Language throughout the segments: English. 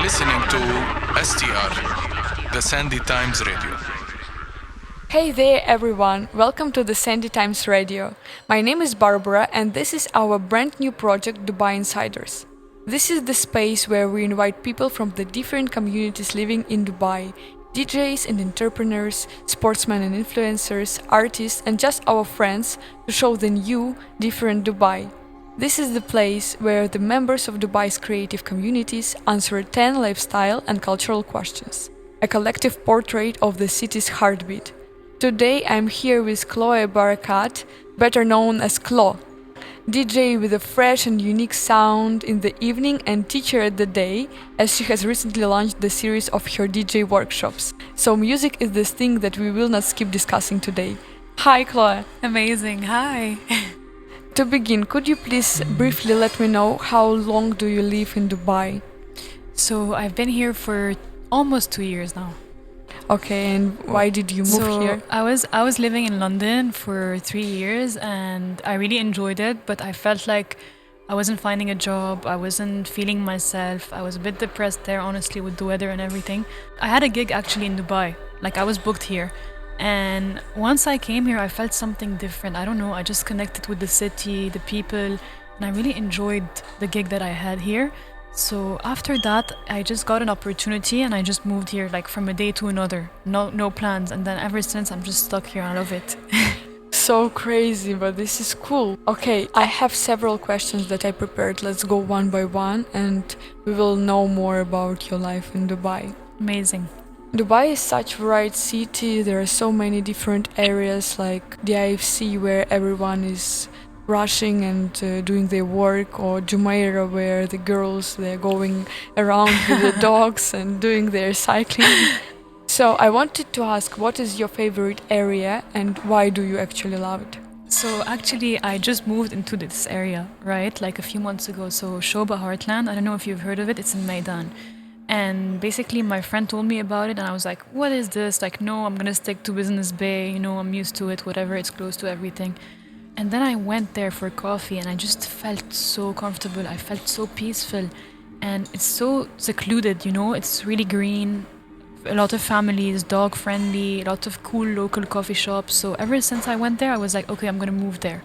listening to STR, the Sandy Times Radio. Hey there, everyone. Welcome to the Sandy Times Radio. My name is Barbara, and this is our brand new project, Dubai Insiders. This is the space where we invite people from the different communities living in Dubai, DJs and entrepreneurs, sportsmen and influencers, artists, and just our friends to show the new, different Dubai. This is the place where the members of Dubai's creative communities answer 10 lifestyle and cultural questions, a collective portrait of the city's heartbeat. Today I'm here with Chloe Barakat, better known as Klo, DJ with a fresh and unique sound in the evening and teacher at the day, as she has recently launched the series of her DJ workshops. So music is this thing that we will not skip discussing today. Hi Chloe. Amazing, hi. To begin, could you please briefly let me know how long do you live in Dubai? So I've been here for almost 2 years now. Okay, and why did you move here? I was living in London for 3 years and I really enjoyed it, but I felt like I wasn't finding a job, I wasn't feeling myself, I was a bit depressed there honestly with the weather and everything. I had a gig actually in Dubai, like I was booked here. And once I came here, I felt something different. I don't know, I just connected with the city, the people, and I really enjoyed the gig that I had here. So after that, I just got an opportunity and I just moved here like from a day to another. No plans. And then ever since, I'm just stuck here. I love it. So crazy, but this is cool. Okay, I have several questions that I prepared. Let's go one by one and we will know more about your life in Dubai. Amazing. Dubai is such a varied city. There are so many different areas like the IFC where everyone is rushing and doing their work, or Jumeirah where the girls, they're going around with the dogs and doing their cycling. So I wanted to ask, what is your favorite area and why do you actually love it? So actually, I just moved into this area, right? Like a few months ago. So Shoba Heartland, I don't know if you've heard of it, it's in Maidan. And basically my friend told me about it and I was like, what is this? Like, no, I'm gonna stick to Business Bay, you know, I'm used to it, whatever, it's close to everything. And then I went there for coffee and I just felt so comfortable, I felt so peaceful. And it's so secluded, you know, it's really green, a lot of families, dog friendly, a lot of cool local coffee shops. So ever since I went there, I was like, okay, I'm gonna move there.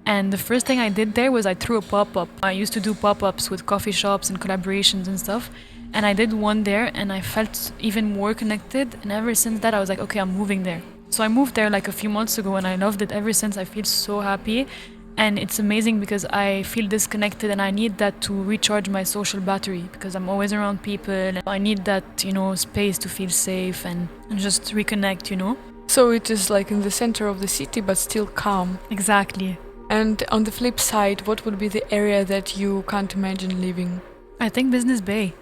And the first thing I did there was I threw a pop-up. I used to do pop-ups with coffee shops and collaborations and stuff. And I did one there and I felt even more connected. And ever since that, I was like, okay, I'm moving there. So I moved there like a few months ago and I loved it. Ever since, I feel so happy. And it's amazing because I feel disconnected and I need that to recharge my social battery because I'm always around people. And I need that, you know, space to feel safe and just reconnect, you know? So it is like in the center of the city but still calm. Exactly. And on the flip side, what would be the area that you can't imagine living? I think Business Bay.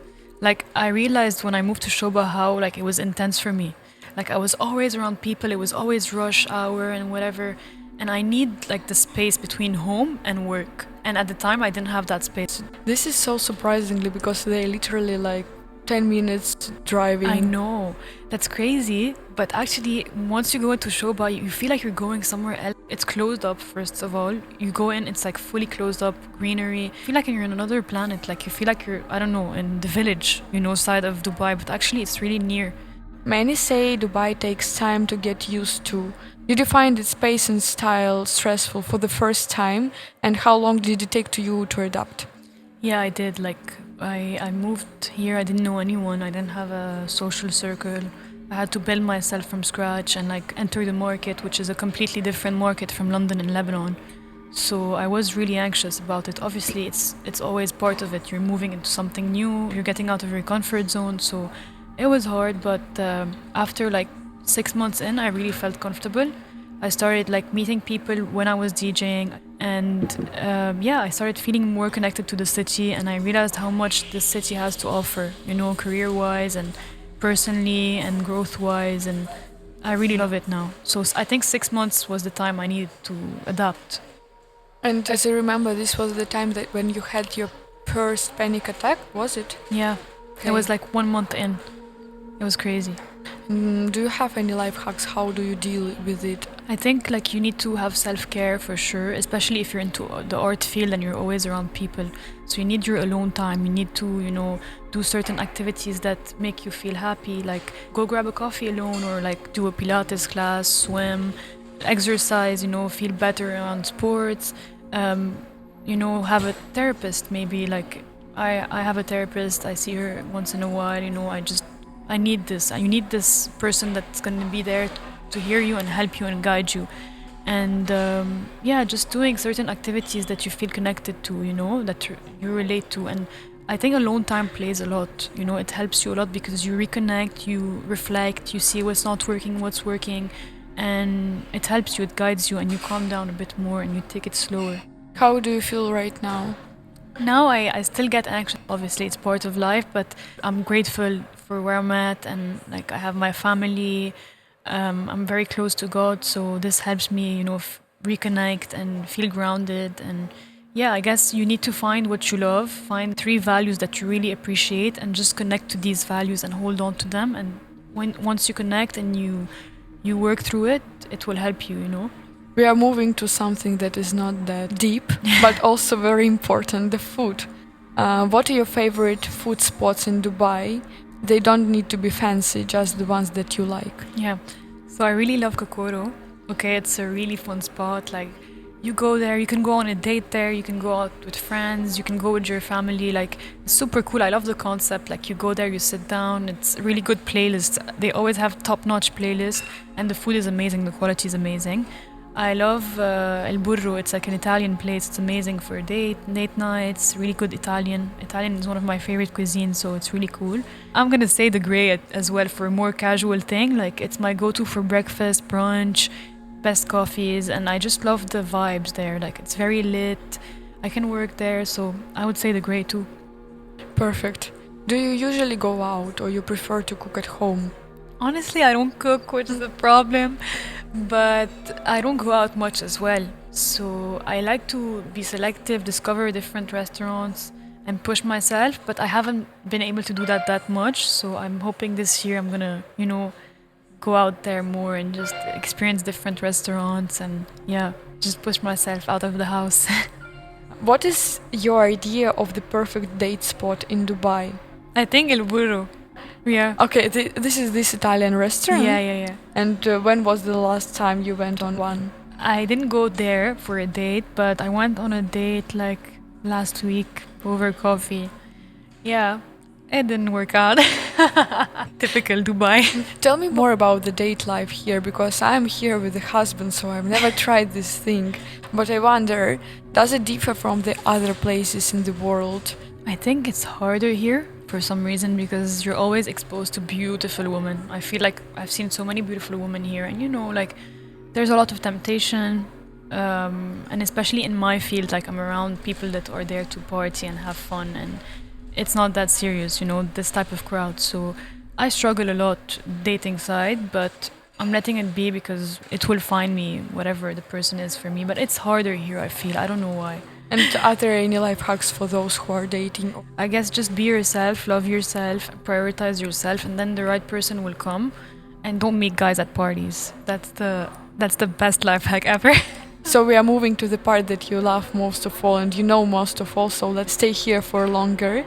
Like, I realized when I moved to Shoba how, like, it was intense for me. Like, I was always around people, it was always rush hour and whatever. And I need, like, the space between home and work. And at the time, I didn't have that space. This is so surprisingly because they're literally like 10 minutes driving. I know, that's crazy. But actually, once you go into Shoba, you feel like you're going somewhere else. It's closed up, first of all. You go in, it's like fully closed up, greenery. You feel like you're in another planet. Like you feel like you're, I don't know, in the village, you know, side of Dubai. But actually, it's really near. Many say Dubai takes time to get used to. Did you find its pace and style stressful for the first time? And how long did it take to you to adapt? Yeah, I did. Like, I moved here, I didn't know anyone. I didn't have a social circle. I had to build myself from scratch and like enter the market, which is a completely different market from London and Lebanon. So I was really anxious about it. Obviously, it's always part of it. You're moving into something new. You're getting out of your comfort zone. So it was hard, but after like 6 months in, I really felt comfortable. I started like meeting people when I was DJing, and I started feeling more connected to the city, and I realized how much the city has to offer, you know, career-wise and personally and growth-wise, and I really love it now. So I think 6 months was the time I needed to adapt. And as I remember, this was the time that when you had your first panic attack, was it? Yeah, Okay. it was like 1 month in. It was crazy. Do you have any life hacks? How do you deal with it I think like you need to have self-care for sure, especially if you're into the art field and you're always around people. So you need your alone time. You need to, do certain activities that make you feel happy, like go grab a coffee alone or like do a Pilates class, swim, exercise, feel better around sports. Have a therapist maybe. Like I have a therapist. I see her once in a while. I need this. You need this person that's going to be there to hear you and help you and guide you. And just doing certain activities that you feel connected to, that you relate to. And I think alone time plays a lot. It helps you a lot because you reconnect, you reflect, you see what's not working, what's working, and it helps you, it guides you, and you calm down a bit more and you take it slower. How do you feel right now? Now I still get anxious. Obviously, it's part of life, but I'm grateful for where I'm at, and like I have my family. I'm very close to God, so this helps me, reconnect and feel grounded. And yeah, I guess you need to find what you love, find 3 values that you really appreciate, and just connect to these values and hold on to them. And once you connect and you work through it, it will help you. We are moving to something that is not that deep, but also very important, the food. What are your favorite food spots in Dubai? They don't need to be fancy, just the ones that you like. Yeah, so I really love Kokoro. Okay, it's a really fun spot. Like, you go there, you can go on a date there, you can go out with friends, you can go with your family. Like, it's super cool. I love the concept. Like, you go there, you sit down. It's a really good playlist. They always have top-notch playlists, and the food is amazing. The quality is amazing. I love El Burro. It's like an Italian place. It's amazing for date nights, really good Italian. Italian is one of my favorite cuisines, so it's really cool. I'm gonna say the Grey as well for a more casual thing. Like, it's my go-to for breakfast, brunch, best coffees, and I just love the vibes there. Like, it's very lit. I can work there, so I would say the Grey too. Perfect. Do you usually go out or you prefer to cook at home? Honestly, I don't cook, which is a problem, but I don't go out much as well. So I like to be selective, discover different restaurants, and push myself, but I haven't been able to do that much. So I'm hoping this year I'm gonna, go out there more and just experience different restaurants and, just push myself out of the house. What is your idea of the perfect date spot in Dubai? I think El Burro. Yeah. Okay, this is this Italian restaurant? Yeah. And when was the last time you went on one? I didn't go there for a date, but I went on a date like last week over coffee. Yeah, it didn't work out. Typical Dubai. Tell me more about the date life here, because I'm here with a husband, so I've never tried this thing. But I wonder, does it differ from the other places in the world? I think it's harder here for some reason because you're always exposed to beautiful women. I feel like I've seen so many beautiful women here, and like there's a lot of temptation, and especially in my field, like I'm around people that are there to party and have fun, and it's not that serious, this type of crowd. So I struggle a lot dating side, but I'm letting it be because it will find me, whatever the person is for me. But it's harder here, I feel. I don't know why. And are there any life hacks for those who are dating? I guess just be yourself, love yourself, prioritize yourself, and then the right person will come. And don't meet guys at parties. That's the best life hack ever. So we are moving to the part that you love most of all and you know most of all, so let's stay here for longer.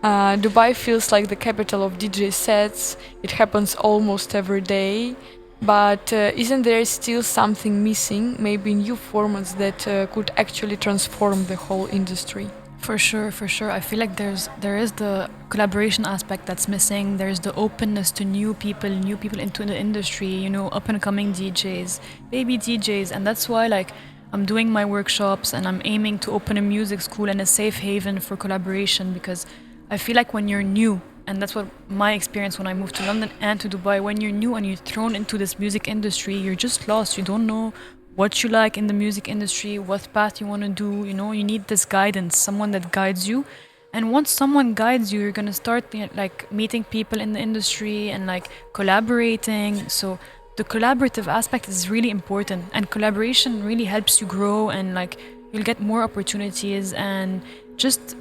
Dubai feels like the capital of DJ sets. It happens almost every day. But isn't there still something missing, maybe new formats that could actually transform the whole industry? For sure. I feel like there is the collaboration aspect that's missing. There's the openness to new people into the industry, up and coming DJs, baby DJs. And that's why like I'm doing my workshops and I'm aiming to open a music school and a safe haven for collaboration, because I feel like when you're new, and that's what my experience when I moved to London and to Dubai, when you're new and you're thrown into this music industry, you're just lost. You don't know what you like in the music industry, what path you want to do. You need this guidance, someone that guides you. And once someone guides you, you're going to start like meeting people in the industry and like collaborating. So the collaborative aspect is really important, and collaboration really helps you grow, and like you'll get more opportunities and just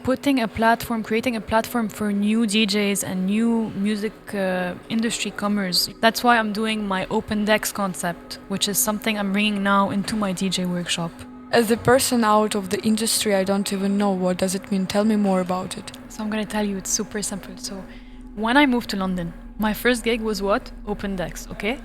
putting a platform, creating a platform for new DJs and new music industry comers. That's why I'm doing my open decks concept, which is something I'm bringing now into my DJ workshop. As a person out of the industry, I don't even know what does it mean. Tell me more about it. So I'm gonna tell you, it's super simple. So when I moved to London, my first gig was what? Open decks, okay?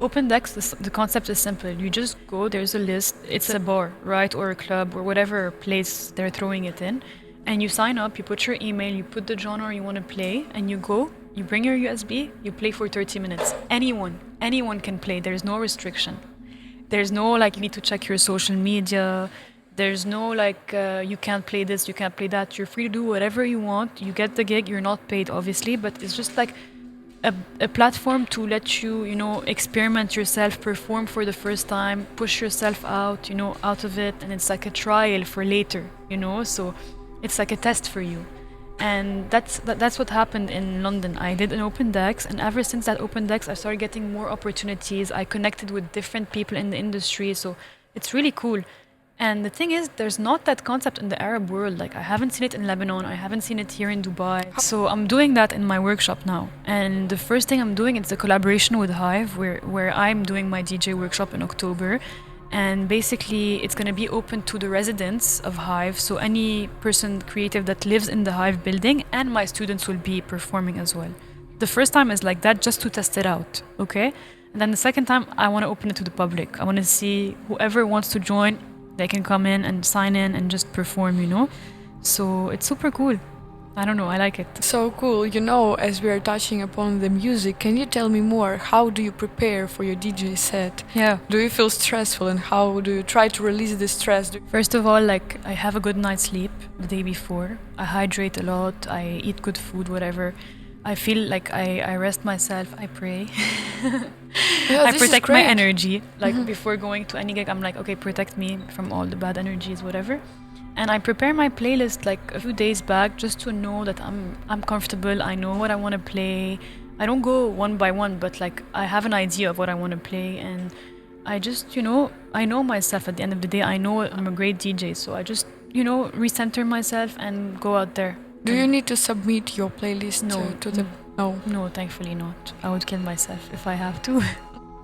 Open decks, the concept is simple. You just go, there's a list, it's a bar, right? Or a club or whatever place they're throwing it in. And you sign up, you put your email, you put the genre you want to play, and you go, you bring your USB, you play for 30 minutes. Anyone can play, there's no restriction. There's no like you need to check your social media. There's no like you can't play this, you can't play that. You're free to do whatever you want. You get the gig, you're not paid obviously, but it's just like a platform to let you, experiment yourself, perform for the first time, push yourself out, out of it, and it's like a trial for later, so it's like a test for you. And that's what happened in London. I did an open decks, and ever since that open decks, I started getting more opportunities. I connected with different people in the industry, so it's really cool. And the thing is, there's not that concept in the Arab world. Like, I haven't seen it in Lebanon, I haven't seen it here in Dubai. So I'm doing that in my workshop now. And the first thing I'm doing is a collaboration with Hive, where I'm doing my DJ workshop in October. And basically, it's going to be open to the residents of Hive. So any person creative that lives in the Hive building, and my students will be performing as well. The first time is like that, just to test it out, okay? And then the second time, I want to open it to the public. I want to see whoever wants to join, they can come in and sign in and just perform, So it's super cool. I don't know, I like it. So cool. As we are touching upon the music, can you tell me more? How do you prepare for your DJ set? Yeah. Do you feel stressful, and how do you try to release the stress? First of all, like, I have a good night's sleep the day before. I hydrate a lot, I eat good food, whatever. I feel like I rest myself, I pray. Yeah, I this protect is my great. energy. Like, before going to any gig, I'm like, okay, protect me from all the bad energies, whatever. And I prepare my playlist like a few days back, just to know that I'm comfortable. I know what I want to play. I don't go one by one, but like I have an idea of what I want to play, and I just I know myself. At the end of the day, I know I'm a great DJ, so I just recenter myself and go out there. Do you need to submit your playlist No. to the... No. No, thankfully not. I would kill myself if I have to.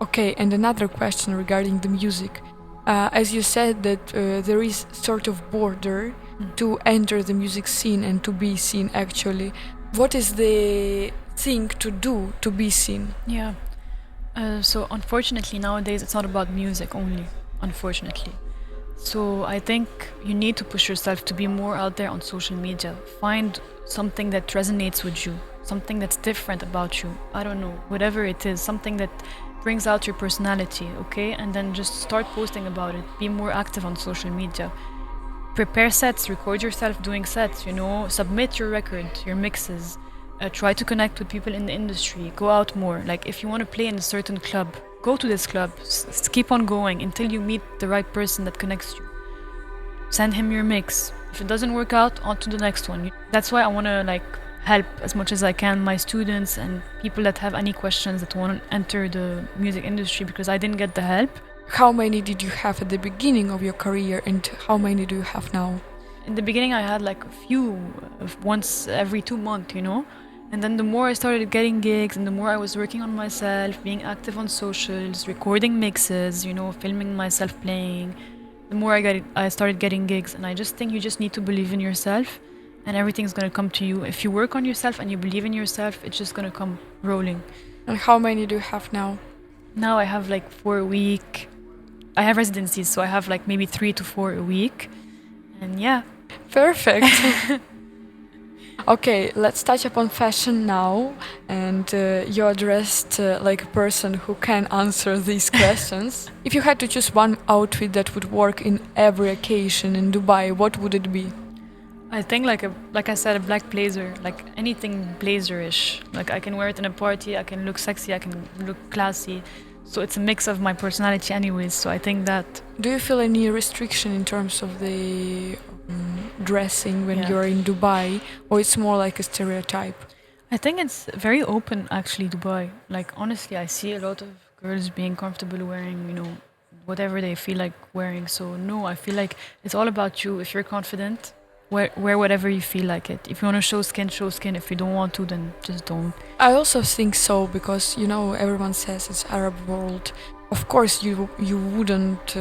Okay, and another question regarding the music. As you said that there is sort of border to enter the music scene and to be seen actually. What is the thing to do to be seen? Yeah. So unfortunately nowadays it's not about music only, unfortunately. So I think you need to push yourself to be more out there on social media. Find something that resonates with you, something that's different about you. I don't know, whatever it is, something that brings out your personality, okay? And then just start posting about it. Be more active on social media. Prepare sets, record yourself doing sets, submit your record, your mixes. Try to connect with people in the industry. Go out more. Like, if you want to play in a certain club, go to this club. Keep on going until you meet the right person that connects you. Send him your mix. If it doesn't work out, on to the next one. That's why I want to help as much as I can my students and people that have any questions that want to enter the music industry, because I didn't get the help. How many did you have at the beginning of your career, and how many do you have now? In the beginning I had like a few, once every 2 months, and then the more I started getting gigs and the more I was working on myself, being active on socials, recording mixes, filming myself playing, the more I started getting gigs. And I just think you just need to believe in yourself, and everything's going to come to you. If you work on yourself and you believe in yourself, it's just going to come rolling. And how many do you have now? Now I have like 4 a week. I have residencies, so I have like maybe 3 to 4 a week. And yeah. Perfect. Okay, let's touch upon fashion now. And you're dressed like a person who can answer these questions. If you had to choose one outfit that would work in every occasion in Dubai, what would it be? I think like I said, a black blazer, like anything blazerish. Like, I can wear it in a party, I can look sexy, I can look classy. So it's a mix of my personality anyways, so I think that... Do you feel any restriction in terms of the dressing when you're in Dubai, or it's more like a stereotype? I think it's very open actually, Dubai. Like, honestly, I see a lot of girls being comfortable wearing, whatever they feel like wearing. So no, I feel like it's all about you. If you're confident, wear whatever you feel like it. If you want to show skin, show skin. If you don't want to, then just don't. I also think so because everyone says it's Arab world. Of course, you wouldn't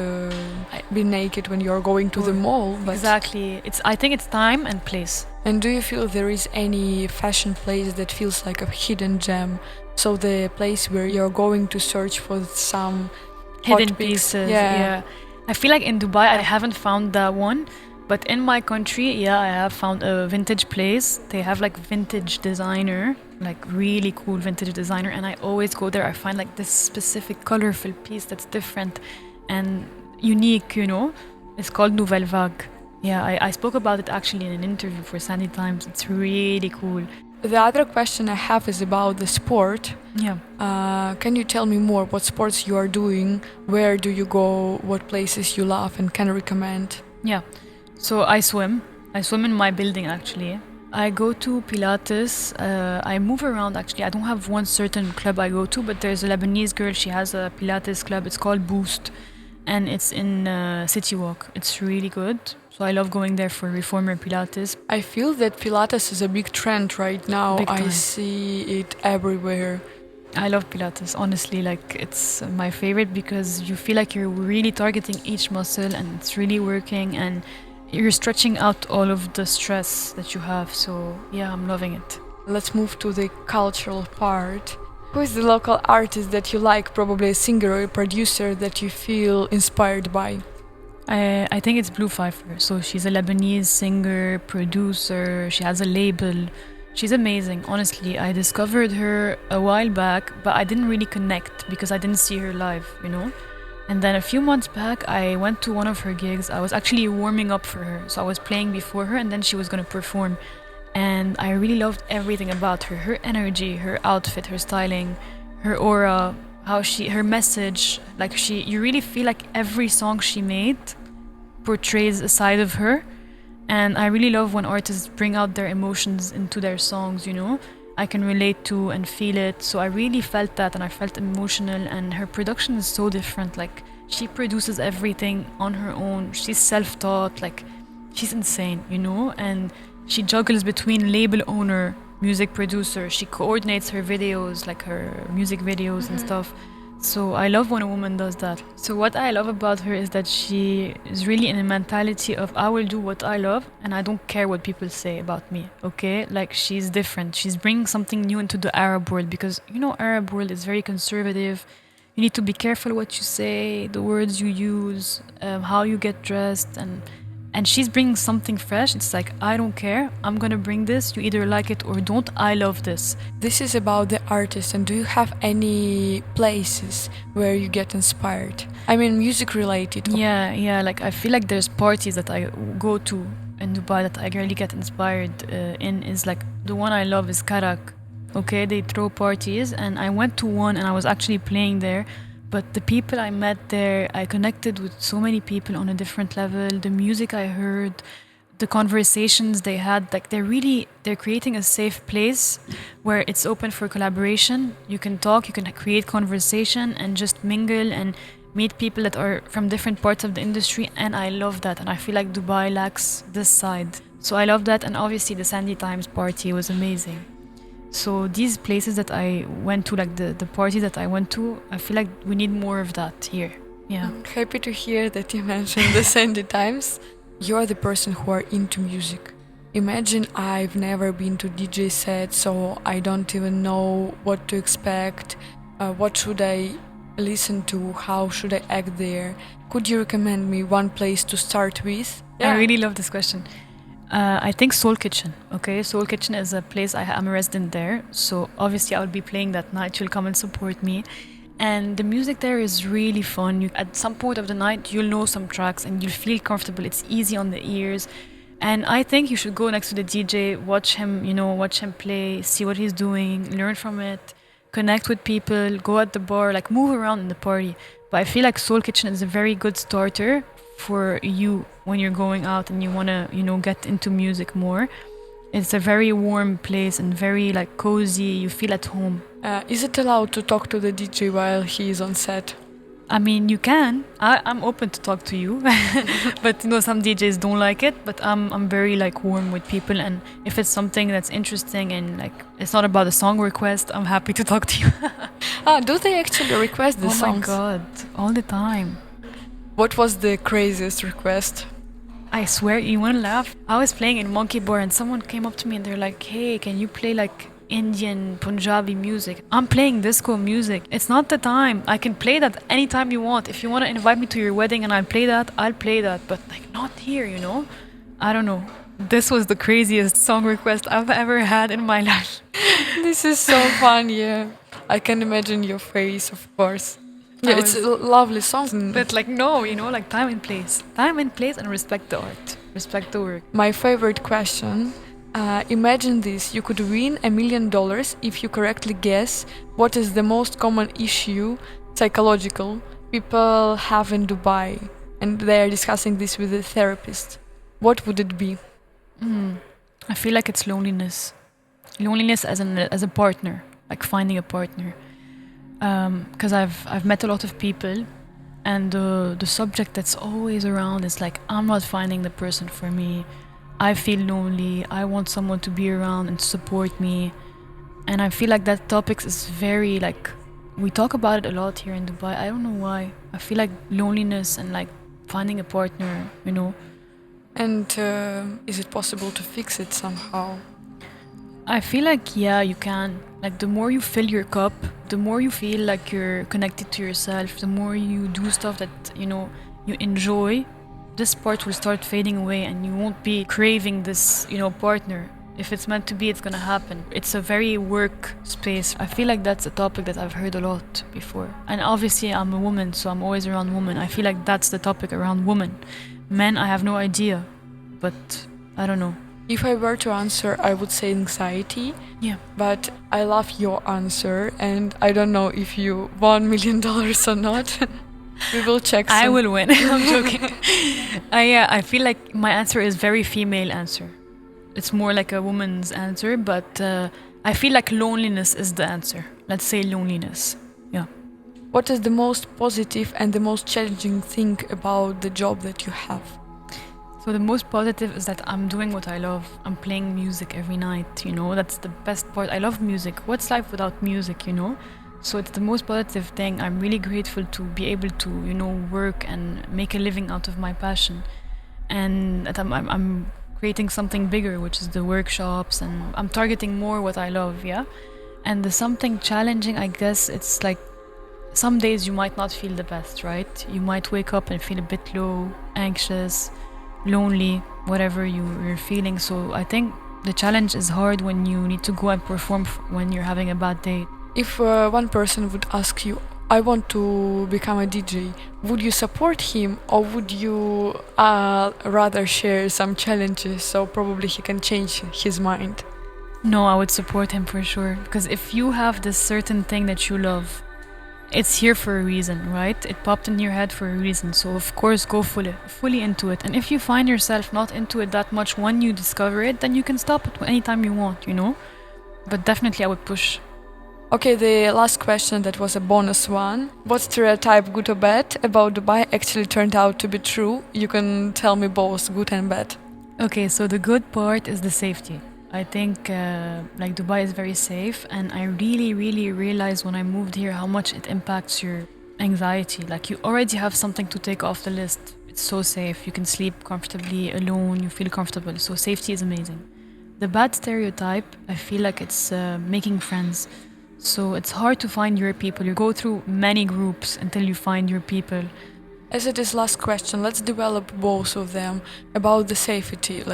be naked when you're going to the mall. But Exactly. I think it's time and place. And do you feel there is any fashion place that feels like a hidden gem? So the place where you're going to search for some Hidden hot picks. pieces. Yeah. I feel like in Dubai, I haven't found that one. But in my country, yeah, I have found a vintage place. They have like vintage designer, like really cool vintage designer. And I always go there. I find like this specific colorful piece that's different and unique, It's called Nouvelle Vague. Yeah, I spoke about it actually in an interview for Sandy Times. It's really cool. The other question I have is about the sport. Yeah. Can you tell me more what sports you are doing? Where do you go? What places you love and can recommend? Yeah. So I swim. I swim in my building actually. I go to Pilates. I move around actually. I don't have one certain club I go to, but there's a Lebanese girl. She has a Pilates club. It's called Boost. And it's in City Walk. It's really good. So I love going there for reformer Pilates. I feel that Pilates is a big trend right now. Big I time. see it everywhere. I love Pilates, honestly. Like, it's my favorite because you feel like you're really targeting each muscle and it's really working and you're stretching out all of the stress that you have. So yeah, I'm loving it. Let's move to the cultural part. Who is the local artist that you like? Probably a singer or a producer that you feel inspired by? I think it's Blue Pfeiffer. So she's a Lebanese singer, producer. She has a label. She's amazing, honestly. I discovered her a while back, but I didn't really connect because I didn't see her live, And then a few months back, I went to one of her gigs. I was actually warming up for her. So I was playing before her and then she was going to perform. And I really loved everything about her. Her energy, her outfit, her styling, her aura, her message. Like you really feel like every song she made portrays a side of her. And I really love when artists bring out their emotions into their songs, I can relate to and feel it. So I really felt that and I felt emotional and her production is so different. Like she produces everything on her own. She's self-taught, like she's insane, and she juggles between label owner, music producer. She coordinates her videos, like her music videos and stuff. So I love when a woman does that. So what I love about her is that she is really in a mentality of I will do what I love and I don't care what people say about me, okay? Like she's different. She's bringing something new into the Arab world because, Arab world is very conservative. You need to be careful what you say, the words you use, how you get dressed and she's bringing something fresh. It's like, I don't care. I'm going to bring this. You either like it or don't. I love this. This is about the artist. And do you have any places where you get inspired? I mean, music related. Yeah. Like, I feel like there's parties that I go to in Dubai that I really get inspired in. Is like, the one I love is Karak. Okay, they throw parties. And I went to one and I was actually playing there. But the people I met there, I connected with so many people on a different level. The music I heard, the conversations they had, like they're creating a safe place where it's open for collaboration. You can talk, you can create conversation and just mingle and meet people that are from different parts of the industry. And I love that. And I feel like Dubai lacks this side. So I love that. And obviously the Sandy Times party was amazing. So these places that I went to, like the party that I went to, I feel like we need more of that here. Yeah. I'm happy to hear that you mentioned the Sandy Times. You're the person who are into music. Imagine I've never been to DJ set, so I don't even know what to expect. What should I listen to? How should I act there? Could you recommend me one place to start with? I really love this question. I think Soul Kitchen. Okay, Soul Kitchen is a place I'm a resident there, so obviously I will be playing that night. You'll come and support me, and the music there is really fun. At some point of the night, you'll know some tracks and you'll feel comfortable. It's easy on the ears, and I think you should go next to the DJ, watch him play, see what he's doing, learn from it, connect with people, go at the bar, like move around in the party. But I feel like Soul Kitchen is a very good starter for you when you're going out and you want to, get into music more. It's a very warm place and very like cozy. You feel at home. Is it allowed to talk to the DJ while he is on set? I mean, you can. I'm open to talk to you, but some DJs don't like it. But I'm very like warm with people, and if it's something that's interesting and like it's not about a song request, I'm happy to talk to you. Do they actually request the Oh my songs? god, all the time. What was the craziest request? I swear, you wanna laugh? I was playing in Monkey Bar and someone came up to me and they're like, "Hey, can you play like Indian Punjabi music? I'm playing disco music. It's not the time. I can play that anytime you want. If you want to invite me to your wedding and I'll play that, but like not here, you know?" I don't know. This was the craziest song request I've ever had in my life. This is so fun, yeah. I can imagine your face, of course. Yeah, I it's was- a lovely song. But like no, like time and place. Time and place and respect the art. Respect the work. My favorite question. Imagine this, you could win $1 million if you correctly guess what is the most common issue, psychological, people have in Dubai. And they are discussing this with a therapist. What would it be? I feel like it's loneliness. Loneliness as a partner, like finding a partner. Because I've met a lot of people, and the subject that's always around is like, I'm not finding the person for me. I feel lonely. I want someone to be around and support me. And I feel like that topic is very like, we talk about it a lot here in Dubai. I don't know why. I feel like loneliness and like finding a partner, you know. And is it possible to fix it somehow? I feel like, yeah, you can. Like, the more you fill your cup, the more you feel like you're connected to yourself, the more you do stuff that, you enjoy, this part will start fading away and you won't be craving this, partner. If it's meant to be, it's gonna happen. It's a very work space. I feel like that's a topic that I've heard a lot before. And obviously, I'm a woman, so I'm always around women. I feel like that's the topic around women. Men, I have no idea, but I don't know. If I were to answer, I would say anxiety. Yeah. But I love your answer, and I don't know if you won $1 million or not. We will check. I will win. I'm joking. I feel like my answer is very female answer. It's more like a woman's answer, but I feel like loneliness is the answer. Let's say loneliness. Yeah. What is the most positive and the most challenging thing about the job that you have? So the most positive is that I'm doing what I love. I'm playing music every night, That's the best part. I love music. What's life without music, So it's the most positive thing. I'm really grateful to be able to, work and make a living out of my passion. And that I'm creating something bigger, which is the workshops, and I'm targeting more what I love, yeah? And the something challenging, I guess, it's like some days you might not feel the best, right? You might wake up and feel a bit low, anxious, lonely, whatever you're feeling. So I think the challenge is hard when you need to go and perform when you're having a bad day. If one person would ask you, I want to become a DJ, would you support him, or would you rather share some challenges so probably he can change his mind? No, I would support him for sure. Because if you have this certain thing that you love, it's here for a reason, right? It popped in your head for a reason. So of course, go fully into it. And if you find yourself not into it that much when you discover it, then you can stop it anytime you want, But definitely I would push. Okay, the last question, that was a bonus one. What stereotype, good or bad, about Dubai actually turned out to be true? You can tell me both, good and bad. Okay, so the good part is the safety. I think Dubai is very safe, and I really, really realized when I moved here how much it impacts your anxiety. Like, you already have something to take off the list. It's so safe. You can sleep comfortably alone. You feel comfortable. So safety is amazing. The bad stereotype, I feel like it's making friends. So it's hard to find your people. You go through many groups until you find your people. As it is last question, let's develop both of them about the safety.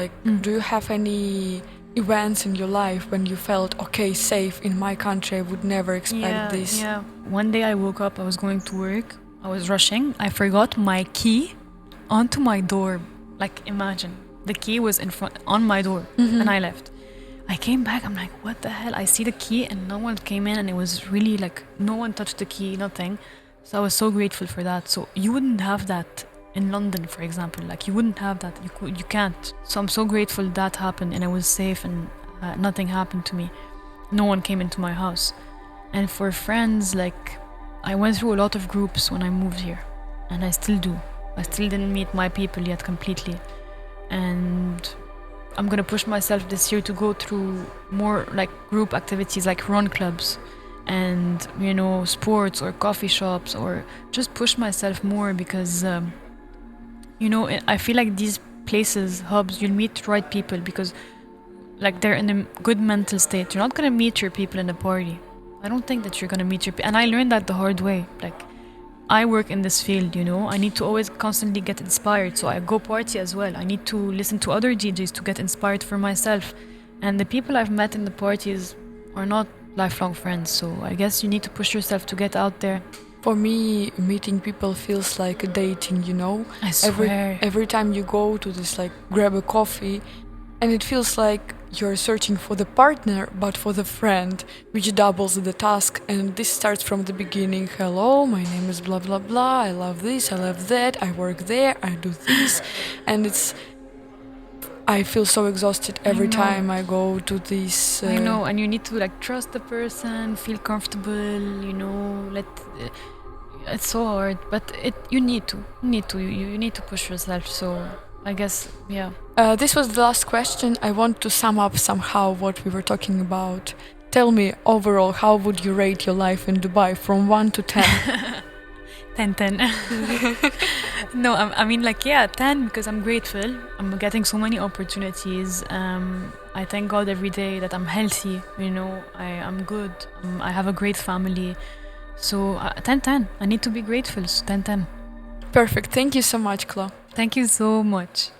Do you have any events in your life when you felt, okay, safe in my country, I would never expect this? Yeah. One day I woke up, I was going to work, I was rushing, I forgot my key onto my door. Like, imagine, the key was on my door, and I left. I came back, I'm like, what the hell? I see the key and no one came in, and it was really like, no one touched the key, nothing. So I was so grateful for that. So you wouldn't have that in London, for example. Like, you wouldn't have that. You can't. So I'm so grateful that happened and I was safe and nothing happened to me. No one came into my house. And for friends, I went through a lot of groups when I moved here, and I still do. I still didn't meet my people yet completely, and I'm gonna push myself this year to go through more like group activities like run clubs and sports or coffee shops, or just push myself more because I feel like these places, hubs, you'll meet the right people because like they're in a good mental state. You're not gonna meet your people in a party. I don't think that you're gonna meet your and I learned that the hard way. Like I work in this field, I need to always constantly get inspired, so I go party as well. I need to listen to other DJs to get inspired for myself, and the people I've met in the parties are not lifelong friends, so I guess you need to push yourself to get out there. For me, meeting people feels like dating, I swear. Every time you go to this, like, grab a coffee, and it feels like you're searching for the partner, but for the friend, which doubles the task. And this starts from the beginning. Hello, my name is blah blah blah. I love this, I love that. I work there, I do this, and I feel so exhausted every time I go to this. I know, and you need to like trust the person, feel comfortable. It's so hard, but you need to push yourself. So I guess, yeah. This was the last question. I want to sum up somehow what we were talking about. Tell me, overall, how would you rate your life in Dubai from 1 to 10? 10. No, I mean, like, yeah, 10 because I'm grateful. I'm getting so many opportunities. I thank God every day that I'm healthy. I'm good. I have a great family. So 10. I need to be grateful. So 10. Perfect. Thank you so much, KLO. Thank you so much.